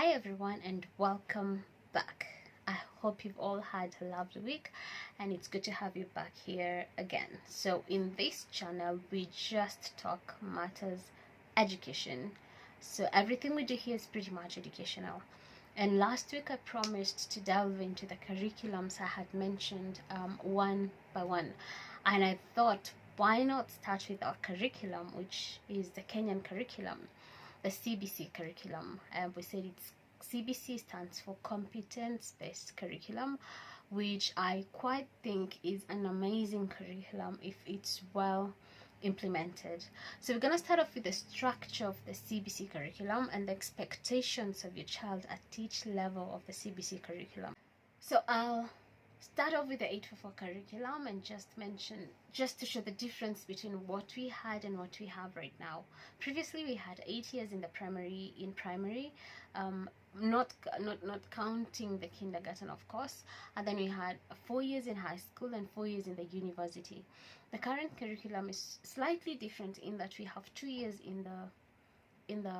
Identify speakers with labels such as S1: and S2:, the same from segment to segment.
S1: Hi everyone and welcome back. I hope you've all had a lovely week and it's good to have you back here again. So in this channel we just talk matters education. So everything we do here is pretty much educational. And last week I promised to delve into the curriculums I had mentioned one by one. And I thought, why not start with our curriculum, which is the Kenyan curriculum, the CBC curriculum. We said it's CBC stands for competence-based curriculum, which I quite think is an amazing curriculum if it's well implemented. So we're going to start off with the structure of the CBC curriculum and the expectations of your child at each level of the CBC curriculum. So I'll start off with the 844 curriculum and just to show the difference between what we had and what we have right now. Previously we had 8 years in primary, not counting the kindergarten, of course, and then we had 4 years in high school and 4 years in the university. The current curriculum is slightly different in that we have 2 years in the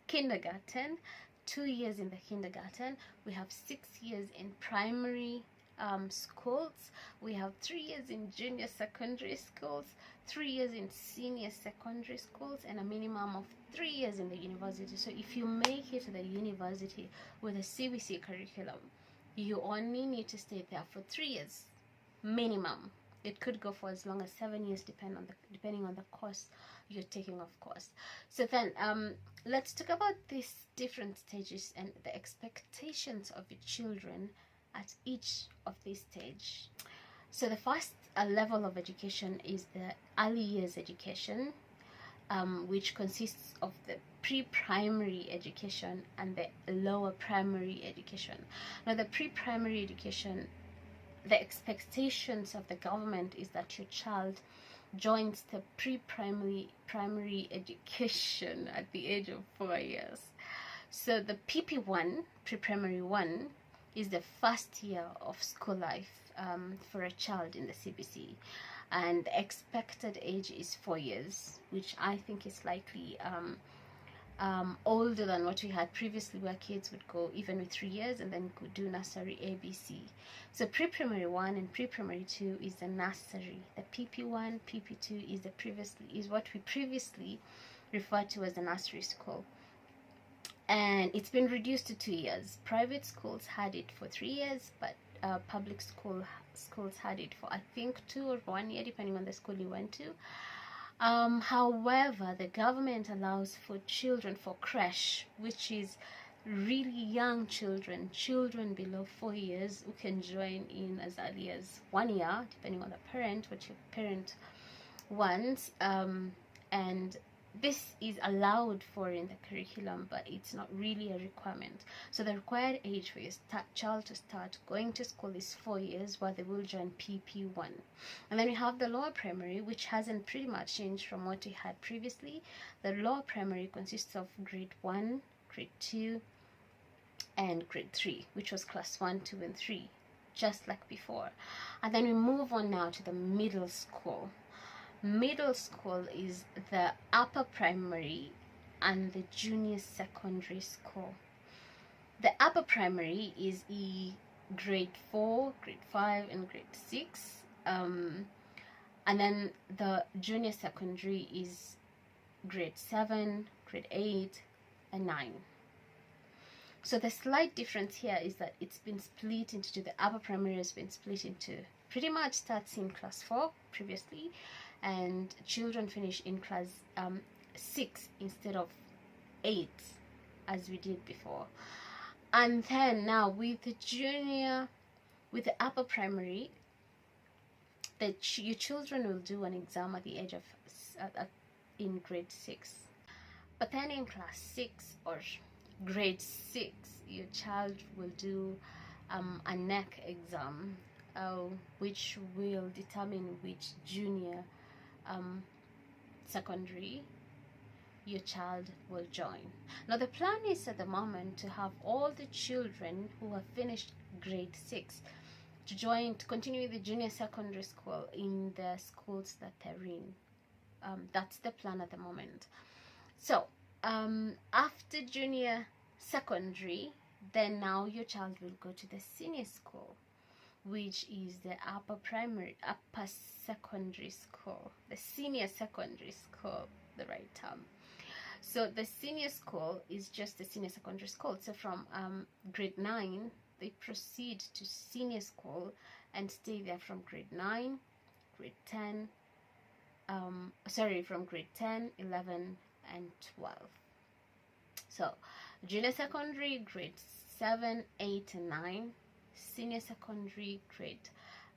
S1: kindergarten, 2 years in the kindergarten, we have 6 years in primary schools, we have 3 years in junior secondary schools, 3 years in senior secondary schools, and a minimum of 3 years in the university. So if you make it to the university with a CBC curriculum, you only need to stay there for 3 years minimum. It could go for as long as 7 years depending on the course you're taking, of course. So then let's talk about these different stages and the expectations of your children at each of these stages. So the first level of education is the early years education, which consists of the pre-primary education and the lower primary education. Now the pre-primary education, the expectations of the government is that your child joins the primary education at the age of 4 years. So the PP1, pre-primary 1, is the first year of school life for a child in the CBC, and the expected age is 4 years, which I think is slightly older than what we had previously, where kids would go even with 3 years and then could do nursery ABC. So pre-primary 1 and pre-primary 2 is the nursery. The PP1, PP2 is what we previously referred to as the nursery school, and it's been reduced to 2 years. Private schools had it for 3 years, but public schools had it for I think 2 or 1 year, depending on the school you went to. However, the government allows for children for creche, which is really young children below 4 years, who can join in as early as 1 year, depending on the parent, what your parent wants. And this is allowed for in the curriculum, but it's not really a requirement. So the required age for your child to start going to school is 4 years, where they will join PP1. And then we have the lower primary, which hasn't pretty much changed from what we had previously. The lower primary consists of grade 1, grade 2, and grade 3, which was class 1, 2, and 3, just like before. And then we move on now to the middle school. Middle school is the upper primary and the junior secondary school. The upper primary is grade 4, grade 5, and grade 6. And then the junior secondary is grade 7, grade 8, and 9. So the slight difference here is that it's been split into the upper primary has been split into pretty much starts in class 4 previously, and children finish in class 6 instead of 8 as we did before. And then now with the upper primary, your children will do an exam at the age of in grade 6, but then in class 6 or grade 6 your child will do a NEC exam, which will determine which junior secondary your child will join. Now the plan is at the moment to have all the children who have finished grade 6 to continue the junior secondary school in the schools that they're in. That's the plan at the moment. So after junior secondary, then now your child will go to the senior school, which is the upper secondary school, the senior secondary school, the right term. So the senior school is just the senior secondary school. So from grade 9, they proceed to senior school and stay there from grade 9, grade 10, from grade 10, 11, and 12. So junior secondary, grade 7, 8, and 9. Senior secondary, grade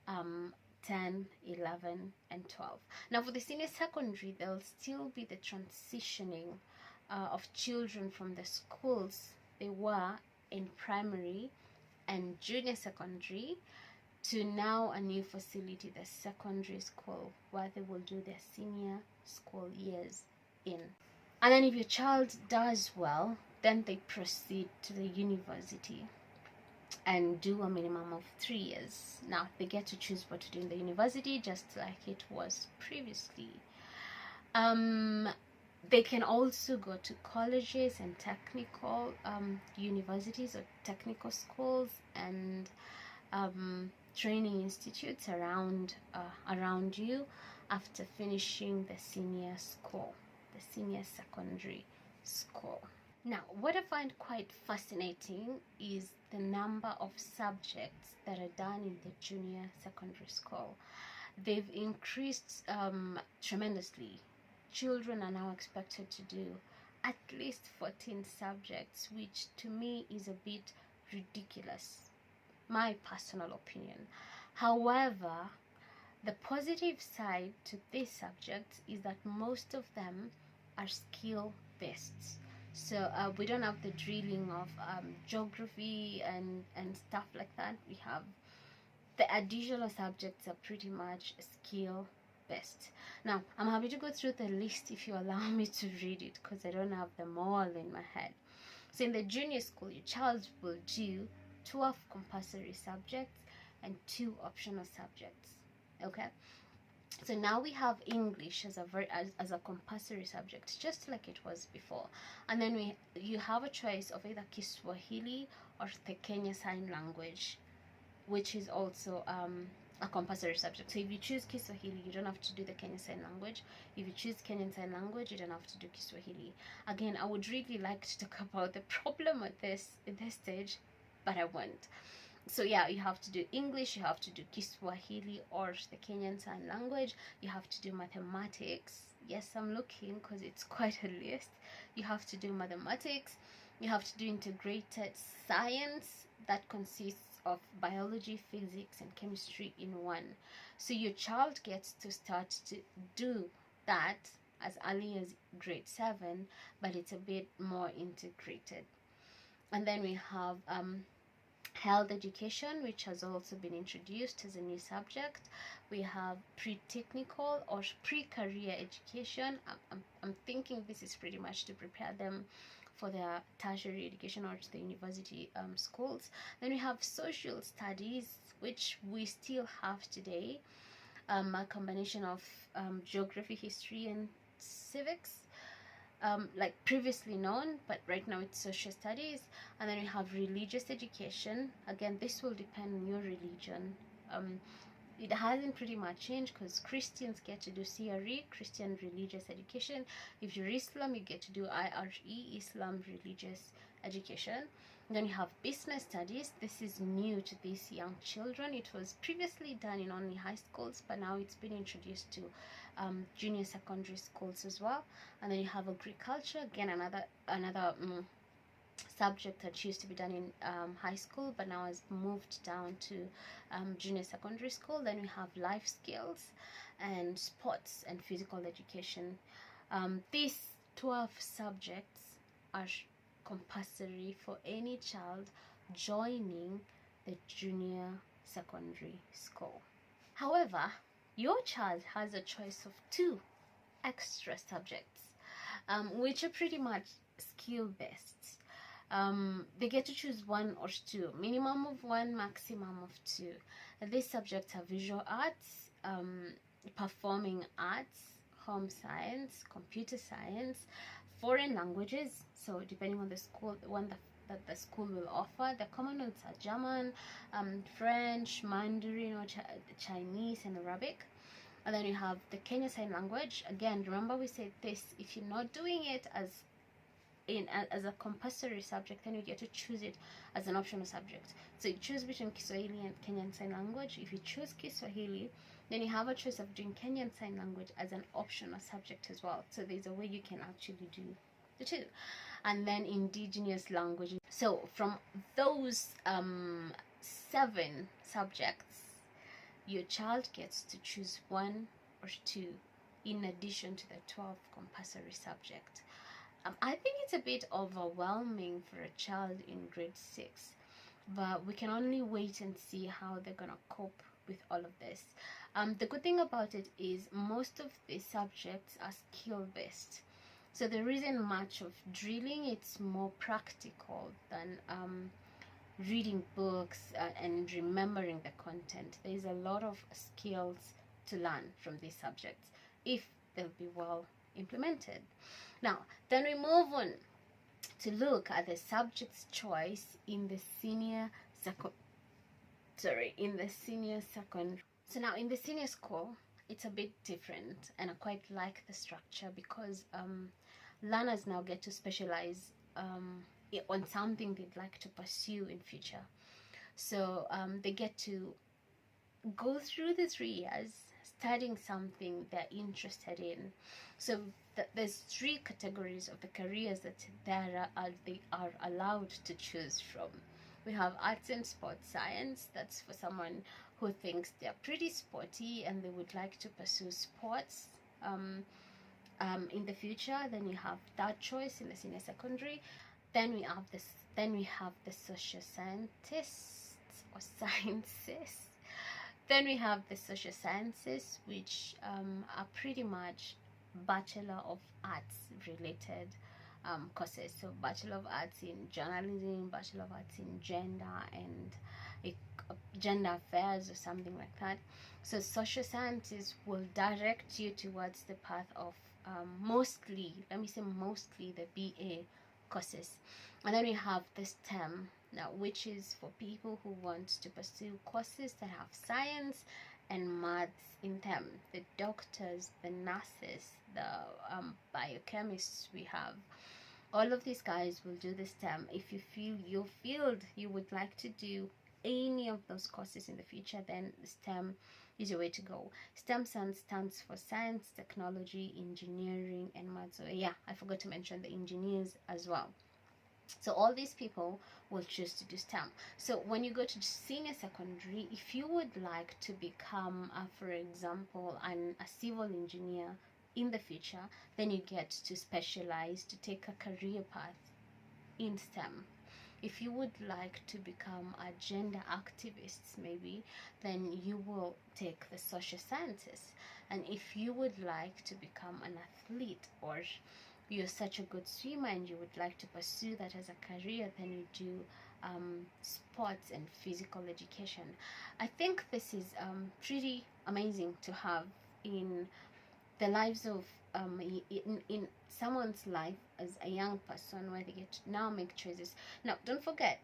S1: 10, 11, and 12. Now for the senior secondary, there'll still be the transitioning of children from the schools they were in primary and junior secondary to now a new facility, the secondary school, where they will do their senior school years in. And then if your child does well, then they proceed to the university and do a minimum of 3 years. Now they get to choose what to do in the university, just like it was previously. They can also go to colleges and technical universities or technical schools and training institutes around you after finishing the senior school, the senior secondary school. Now, what I find quite fascinating is the number of subjects that are done in the junior secondary school. They've increased tremendously. Children are now expected to do at least 14 subjects, which to me is a bit ridiculous, my personal opinion. However, the positive side to these subjects is that most of them are skill-based. So we don't have the drilling of geography and stuff like that. We have the additional subjects are pretty much skill-based. Now, I'm happy to go through the list if you allow me to read it, because I don't have them all in my head. So in the junior school, your child will do 12 compulsory subjects and 2 optional subjects. Okay? So now we have English as a compulsory subject, just like it was before. And then you have a choice of either Kiswahili or the Kenyan Sign Language, which is also a compulsory subject. So if you choose Kiswahili, you don't have to do the Kenyan Sign Language. If you choose Kenyan Sign Language, you don't have to do Kiswahili. Again, I would really like to talk about the problem at this stage, but I won't. So yeah, you have to do English, you have to do Kiswahili or the Kenyan Sign Language, you have to do mathematics. Yes, I'm looking because it's quite a list. You have to do mathematics, you have to do integrated science that consists of biology, physics, and chemistry in one. So your child gets to start to do that as early as grade 7, but it's a bit more integrated. And then we have health education, which has also been introduced as a new subject. We have pre-technical or pre-career education. I'm thinking this is pretty much to prepare them for their tertiary education or to the university schools. Then we have social studies, which we still have today, a combination of geography, history, and civics. Like previously known, but right now it's social studies. And then we have religious education. Again, this will depend on your religion. It hasn't pretty much changed, because Christians get to do CRE, Christian Religious Education. If you're Islam, you get to do IRE, Islam Religious Education. Then you have business studies. This is new to these young children. It was previously done in only high schools, but now it's been introduced to junior secondary schools as well. And then you have agriculture, again another subject that used to be done in high school, but now has moved down to junior secondary school. Then we have life skills and sports and physical education. These 12 subjects are compulsory for any child joining the junior secondary school. However, your child has a choice of 2 extra subjects, which are pretty much skill-based. They get to choose 1 or 2, minimum of 1, maximum of 2. These subjects are visual arts, performing arts, home science, computer science, foreign languages. So depending on the school, the one that the school will offer, the common ones are German, French, Mandarin, or Chinese, and Arabic. And then you have the Kenyan Sign Language. Again, remember we said this, if you're not doing it as a compulsory subject, then you get to choose it as an optional subject. So you choose between Kiswahili and Kenyan Sign Language. If you choose Kiswahili, then you have a choice of doing Kenyan Sign Language as an optional subject as well. So there's a way you can actually do the two. And then indigenous languages. So from those 7 subjects, your child gets to choose 1 or 2 in addition to the 12 compulsory subject. I think it's a bit overwhelming for a child in grade 6, but we can only wait and see how they're gonna cope with all of this. The good thing about it is most of the subjects are skill based, so there isn't much of drilling. It's more practical than reading books and remembering the content. There's a lot of skills to learn from these subjects if they'll be well implemented. Now then we move on to look at the subject's choice in the senior second. So now in the senior school, it's a bit different, and I quite like the structure because learners now get to specialize on something they'd like to pursue in future. So they get to go through the 3 years studying something they're interested in. So there's 3 categories of the careers that they are allowed to choose from. We have arts and sports science. That's for someone who thinks they're pretty sporty and they would like to pursue sports in the future. Then you have that choice in the senior secondary. Then we have the social scientists or sciences. Then we have the social sciences, which are pretty much Bachelor of Arts related courses. So Bachelor of Arts in journalism, Bachelor of Arts in gender and gender affairs or something like that. So social sciences will direct you towards the path of mostly the BA courses. And then we have the STEM now, which is for people who want to pursue courses that have science and maths in them. The doctors, the nurses, the biochemists we have, all of these guys will do the STEM. If you feel your field you would like to do any of those courses in the future, then STEM is your way to go. STEM stands for science, technology, engineering, and maths. So yeah, I forgot to mention the engineers as well. So all these people will choose to do STEM. So when you go to senior secondary, if you would like to become, for example, a civil engineer in the future, then you get to specialize to take a career path in STEM. If you would like to become a gender activist maybe, then you will take the social sciences. And if you would like to become an athlete, or you're such a good swimmer and you would like to pursue that as a career, then you do sports and physical education. I think this is pretty amazing to have in the lives of in someone's life as a young person, where they get to now make choices. Now don't forget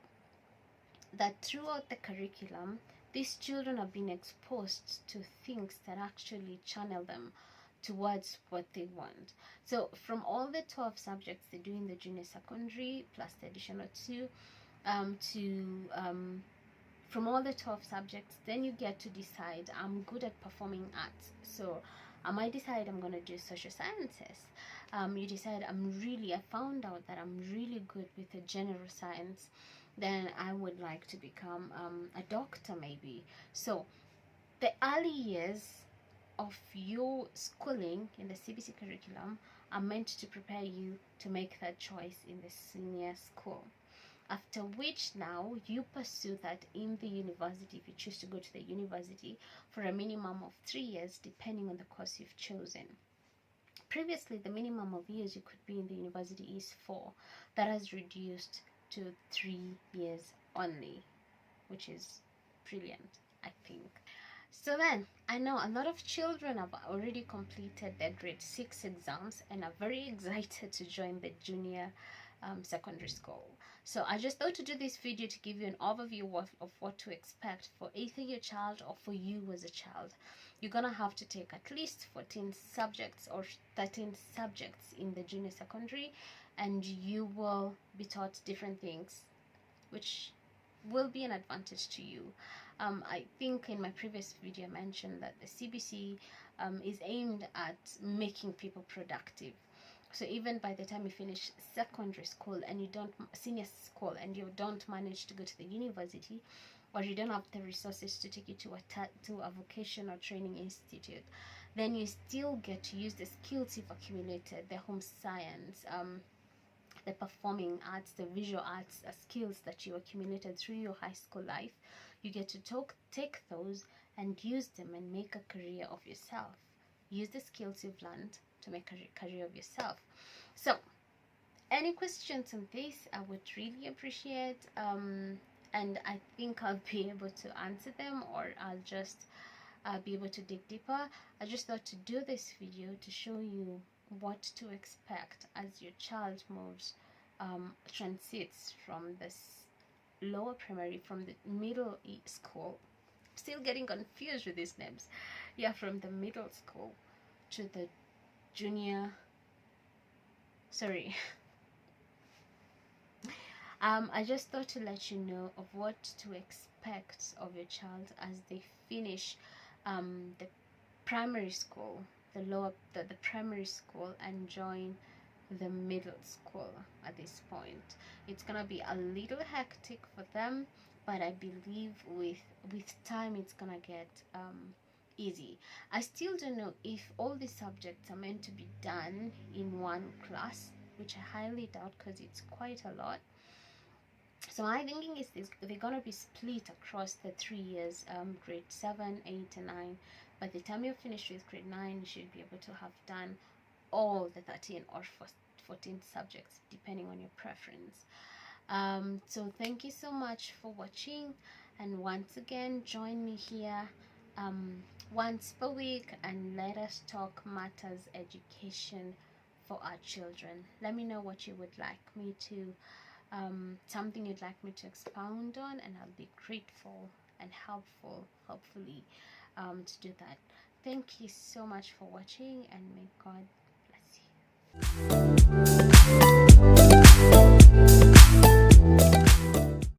S1: that throughout the curriculum, these children are being exposed to things that actually channel them towards what they want. So from all the 12 subjects they do in the junior secondary plus the additional 2 from all the 12 subjects, then you get to decide, I'm good at performing arts, so I might decide I'm going to do social sciences. You decide I found out that I'm really good with the general science, then I would like to become a doctor maybe. So the early years of your schooling in the CBC curriculum are meant to prepare you to make that choice in the senior school, after which now you pursue that in the university, if you choose to go to the university, for a minimum of 3 years depending on the course you've chosen. Previously the minimum of years you could be in the university is 4. That has reduced to 3 years only, which is brilliant, I think. So then, I know a lot of children have already completed their grade 6 exams and are very excited to join the junior secondary school. So I just thought to do this video to give you an overview of what to expect for either your child or for you as a child. You're gonna have to take at least 14 subjects or 13 subjects in the junior secondary, and you will be taught different things, which will be an advantage to you. I think in my previous video I mentioned that the CBC is aimed at making people productive. So even by the time you finish secondary school and you don't, senior school, and you don't manage to go to the university, or you don't have the resources to take you to a vocational training institute, then you still get to use the skills you've accumulated, the home science, the performing arts, the visual arts, skills that you accumulated through your high school life. You get to take those and use them and make a career of yourself. Use the skills you've learned to make a career of yourself. So, any questions on this, I would really appreciate, and I think I'll be able to answer them, or I'll just be able to dig deeper. I just thought to do this video to show you what to expect as your child moves, transits from this lower primary, from the middle school. Still getting confused with these names. Yeah, from the middle school to the junior, sorry. I just thought to let you know of what to expect of your child as they finish the primary school, the primary school, and join the middle school. At this point, it's gonna be a little hectic for them, but I believe with time it's gonna get easy. I still don't know if all the subjects are meant to be done in one class, which I highly doubt because it's quite a lot. So my thinking is they're gonna be split across the 3 years, grade 7, 8, and 9. By the time you're finished with grade 9, you should be able to have done all the 13 or 14 subjects, depending on your preference. So thank you so much for watching, and once again, join me here once per week, and let us talk matters education for our children. Let me know what you would like me to, something you'd like me to expound on, and I'll be grateful and helpful, hopefully, to do that. Thank you so much for watching, and may God bless you.